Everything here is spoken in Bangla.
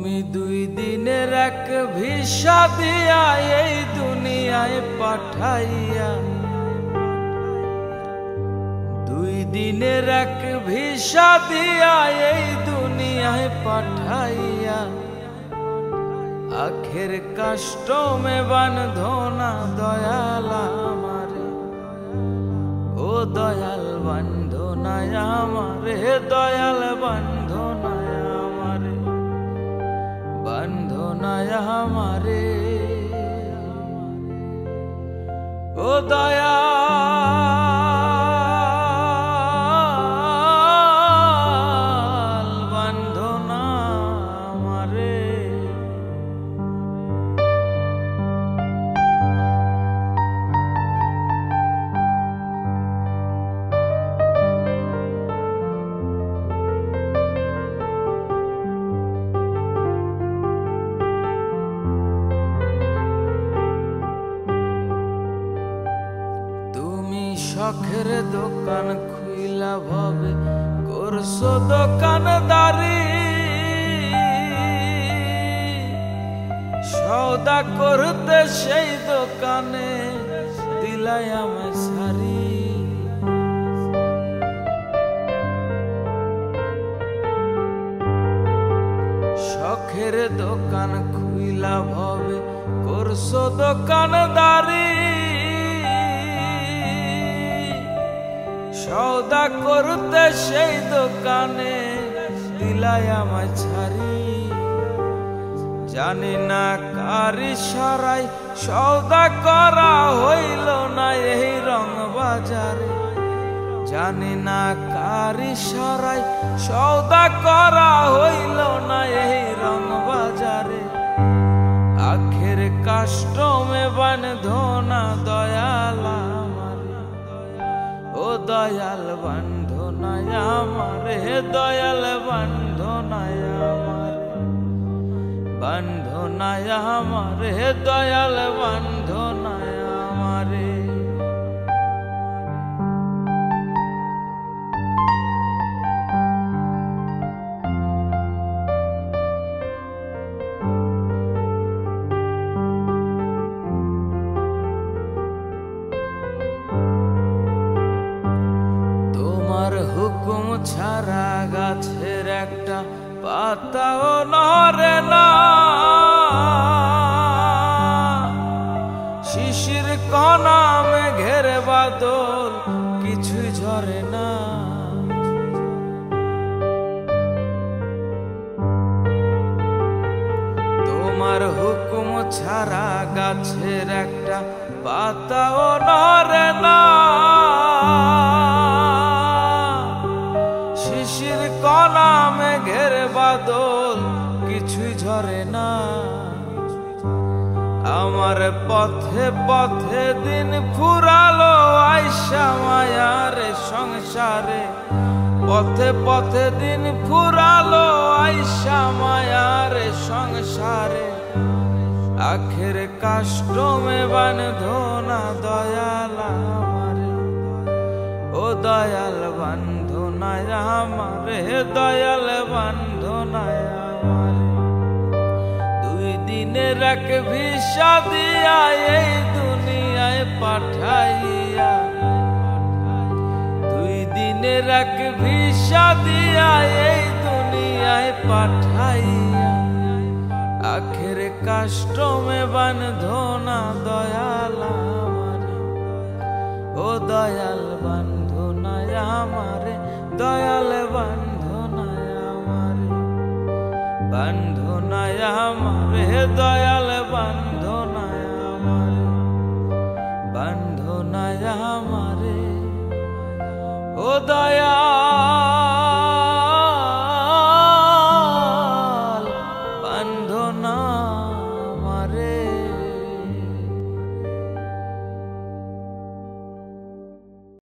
তুমি 2 দিনের এক ভিসা দিয়া এই দুনিয়ায় পাঠাইয়া, 2 দিনের এক ভিসা দিয়া এই দুনিয়ায় পাঠাইয়া, আখের কষ্টমে বাঁধো না দয়াল আমারে, ও দয়াল বাঁধো না আমারে, দয়াল বাঁধো না আমারে, বাঁধো না আমারে, ও দয়াল বাঁধো না আমারে। শখের দোকান খুইলা ভাবে করছো দোকানদারি, সওদা করতে সেই দোকানে দিলাই আমায় সারি। শখের দোকান খুইলা ভাবে করছো দোকানদারি, সওদা করতে সেই দোকানে দিলাই আমায় ছাড়ি। জানি না কার ইশারায় সওদা করা হইল না এই রং বাজারে, জানি না কার ইশারায় সওদা করা হইল না এই রং বাজারে। আখের কষ্টমে বাঁধো না দয়াল আমারে, ও দয়াল বাঁধো না আমারে, দয়াল বাঁধো না আমারে, বাঁধো না আমারে, দয়াল বাঁধো না আমারে। তোমার হুকুম ছাড়া গাছের একটা পাতাও নড়ে না, শিশির কণা মেঘের বাদল কিছুই ঝরে না। তোমার হুকুম ছাড়া গাছের একটা পাতাও নড়ে না, শিশির কণা মেঘের বাদল কিছুই ঝরে না। আমার পথে পথে দিন ফুরালো আইসা মায়ার সংসারে, পথে পথে দিন ফুরালো আইসা মায়ার সংসারে। আখের কষ্টমে বাঁধো না দয়াল আমারে, ও দয়াল বাঁধো না আমারে, দয়াল বাঁধো না আমারে। 2 দিনের এক ভিসা দিয়া এই দুনিয়ায় পাঠাইয়া, 2 দিনের এক ভিসা দিয়া এই দুনিয়ায় পাঠাইয়া, আখের কষ্টমে বাঁধো না দয়াল আমারে, ও দয়াল বাঁধো না আমারে, দয়াল বাঁধো না আমারে, বাঁধো না আমারে, দয়াল বাঁধো না আমারে, বাঁধো না আমারে, ও দয়াল।